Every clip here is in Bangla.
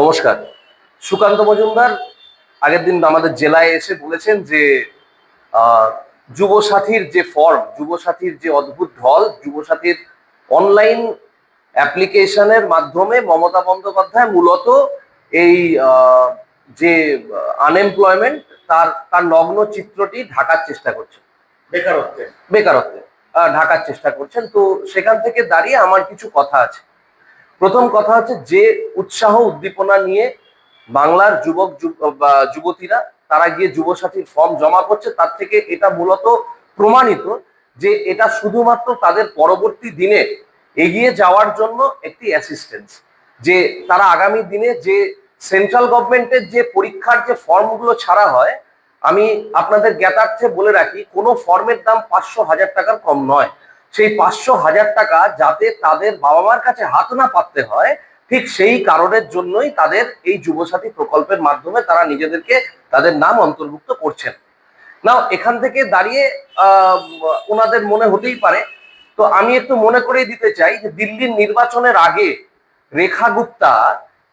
নমস্কার। সুকান্ত মজুমদার আগের দিন আমাদের জেলায় এসে বলেছেন যে যুবসাথীর যে ফর্ম, যুবসাথীর যে অদ্ভুত ঢল, যুবসাথীর অনলাইন অ্যাপ্লিকেশনের মাধ্যমে মমতা বন্দ্যোপাধ্যায় মূলত এই যে আনএমপ্লয়মেন্ট তার তার নগ্ন চিত্রটি ঢাকার চেষ্টা করছেন, বেকারত্বে ঢাকার চেষ্টা করছেন। তো সেখান থেকে দাঁড়িয়ে আমার কিছু কথা আছে। প্রথম কথা হচ্ছে, যে উৎসাহ উদ্দীপনা নিয়ে বাংলার যুবতীরা তারা গিয়ে যুবসাথীর ফর্ম জমা করছে, তার থেকে এটা মূলত প্রমাণিত যে এটা শুধুমাত্র তাদের পরবর্তী দিনে এগিয়ে যাওয়ার জন্য একটি অ্যাসিস্ট্যান্স। যে তারা আগামী দিনে যে সেন্ট্রাল গভর্নমেন্টের যে পরীক্ষার যে ফর্মগুলো ছাড়া হয়, আমি আপনাদের জ্ঞাতার্থে বলে রাখি, কোনো ফর্মের দাম 500,000 টাকার কম নয়। সেই 500,000 টাকা যাতে তাদের বাবা মার কাছে হাত না পাততে হয়, ঠিক সেই কারণের জন্যই তাদের এই যুবসাথী প্রকল্পের মাধ্যমে তারা নিজেদেরকে তাদের নাম অন্তর্ভুক্ত করছেন। না, এখান থেকে দাঁড়িয়ে ওনাদের মনে হতেই পারে, তো আমি একটু মনে করেই দিতে চাই যে দিল্লির নির্বাচনের আগে রেখা গুপ্তা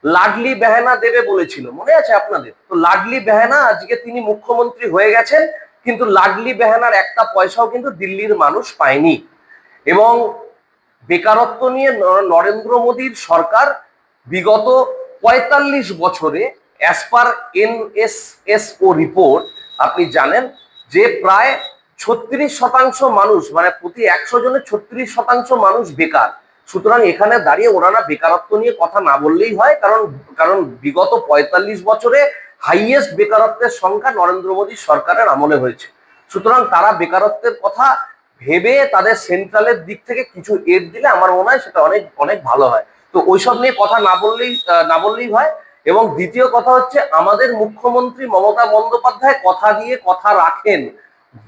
লাডলি বেহানা দেবে বলেছিল, মনে আছে আপনাদের? তো লাডলি বেহানা আজকে তিনি মুখ্যমন্ত্রী হয়ে গেছেন, কিন্তু লাডলি বেহানার একটা পয়সাও কিন্তু দিল্লির মানুষ পায়নি। এবং বেকারত্ব নিয়ে নরেন্দ্র মোদীর সরকার বিগত ৪৫ বছরে অ্যাজ পার এনএসএসও রিপোর্ট আপনি জানেন যে প্রায় ৩৬% মানুষ, মানে প্রতি ১০০ জনের ৩৬% মানুষ বেকার। সুতরাং এখানে দাঁড়িয়ে ওনারা বেকারত্ব নিয়ে কথা না বললেই হয়, কারণ বিগত ৪৫ বছরে হাইয়েস্ট বেকারত্বের সংখ্যা নরেন্দ্র মোদীর সরকারের আমলে হয়েছে। সুতরাং তারা বেকারত্বের কথা ভেবে তাদের সেন্ট্রালের দিক থেকে কিছু এড দিলে আমার মনে হয় সেটা অনেক অনেক ভালো হয়। তো ওইসব নিয়ে কথা না বললেই হয়। এবং দ্বিতীয় কথা হচ্ছে, আমাদের মুখ্যমন্ত্রী মমতা বন্দ্যোপাধ্যায় কথা দিয়ে কথা রাখেন।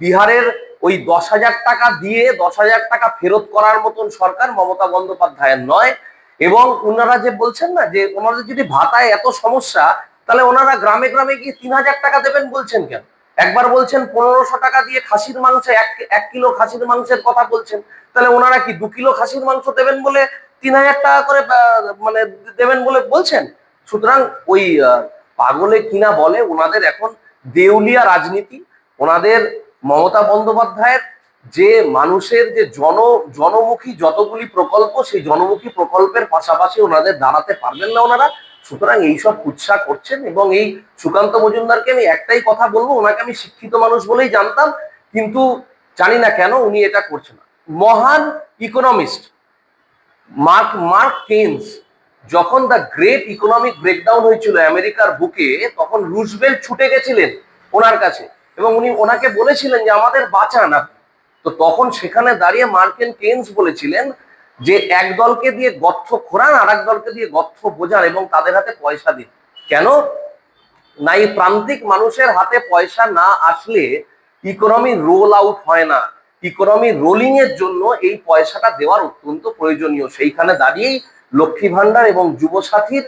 বিহারের ওই 10,000 টাকা দিয়ে 10,000 টাকা ফেরত করার মতন সরকার মমতা বন্দ্যোপাধ্যায়ের নয়। এবং ওনারা যে বলছেন না যে ওনাদের যদি ভাতায় এত সমস্যা, তাহলে ওনারা গ্রামে গ্রামে গিয়ে 3,000 টাকা দেবেন বলছেন কেন? একবার বলছেন ১৫০০ টাকা দিয়ে খাসির মাংস, 1 কিলো খাসির মাংসের কথা বলছেন, তাহলে ওনারা কি 2 কিলো খাসির মাংস দেবেন বলে 3,000 টাকা করে মানে দেবেন বলে বলছেন? সুতরাং ওই পাগলে কিনা বলে, ওনাদের এখন দেউলিয়া রাজনীতি। ওনাদের মমতা বন্দ্যোপাধ্যায়ের যে মানুষের যে জনমুখী যতগুলি প্রকল্প, সেই জনমুখী প্রকল্পের পাশাপাশি ওনাদের দাঁড়াতে পারবেন না ওনারা। সুতরাং এইসব কুৎসা করছেন। এবং এই সুকান্ত মজুমদারকে আমি একটাই কথা বলবো, ওনাকে আমি শিক্ষিত মানুষ বলেই জানতাম, কিন্তু জানি না কেন উনি এটা করছেন না। মহান ইকোনমিস্ট মার্ক কেইনস যখন দ্য গ্রেট ইকোনমিক ব্রেকডাউন হয়েছিল আমেরিকার বুকে, তখন রুজভেল্ট ছুটে গেছিলেন ওনার কাছে এবং উনি ওনাকে বলেছিলেন যে আমাদের বাঁচান আপনি। তো তখন সেখানে দাঁড়িয়ে মার্কেন কেইনস বলেছিলেন যে এক দলকে দিয়ে গর্ত খোঁড়ান, আর এক দলকে দিয়ে গর্ত বোঝান এবং তাদের হাতে পয়সা দিন। কেন না? এই প্রান্তিক মানুষের হাতে পয়সা না আসলে ইকোনমি রোল আউট হয় না। ইকোনমি রোলিং এর জন্য এই পয়সাটা দেওয়ার অত্যন্ত প্রয়োজনীয়। সেইখানে দাঁড়িয়েই লক্ষ্মী ভান্ডার এবং যুবসাথীর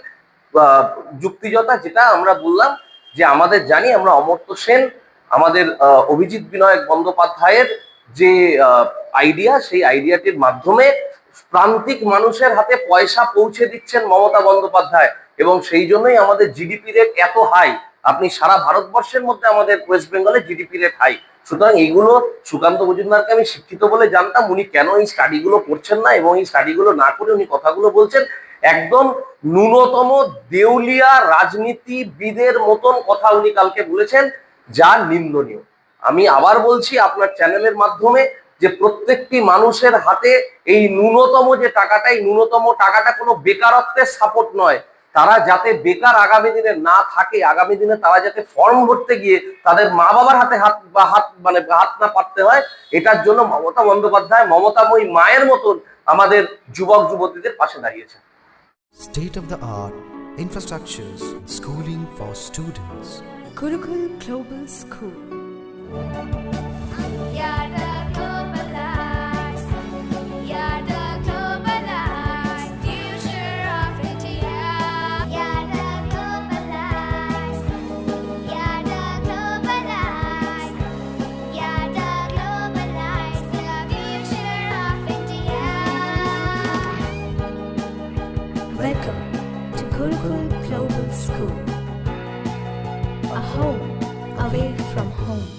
যুক্তিযতা, যেটা আমরা বললাম যে আমাদের জানি, আমরা অমর্ত্য সেন, আমাদের অভিজিৎ বিনায়ক বন্দ্যোপাধ্যায়ের যে আইডিয়া, সেই আইডিয়াটির মাধ্যমে প্রান্তিক মানুষের হাতে পয়সা পৌঁছে দিচ্ছেন মমতা বন্দ্যোপাধ্যায়। এবং সেই জন্যই আমাদের জিডিপি রেট এত হাই। আপনি সারা ভারতবর্ষের মধ্যে আমাদের ওয়েস্ট বেঙ্গলে জিডিপি রেট হাই। সুতরাং এইগুলো সুকান্ত মজুমদারকে আমি শিক্ষিত বলে জানতাম। উনি কেন এই স্টাডিগুলো করছেন না এবং এই স্টাডিগুলো না করে উনি কথাগুলো বলছেন, একদম ন্যূনতম দেউলিয়া রাজনীতিবিদের মতন কথা উনি কালকে বলেছেন, যা নিন্দনীয়। আমি আবার বলছি আপনার চ্যানেলের মাধ্যমে যে প্রত্যেকটি মানুষের হাতে এই ন্যূনতম যে টাকাটা, এই ন্যূনতম টাকাটা কোনো বেকারত্বের সাপোর্ট নয়। তারা যাতে বেকার আগামী দিনে না থাকে, আগামী দিনে তারা যাতে ফর্ম ভরতে গিয়ে তাদের মা বাবার হাতে হাত না পাততে হয়, এটার জন্য মমতা বন্দ্যোপাধ্যায় মমতাময়ী মায়ের মতন আমাদের যুবক যুবতীদের পাশে দাঁড়িয়েছে। State of the art infrastructures, schooling for students. Gurukul Global School. Welcome to Gurukul Global School. A home away from home.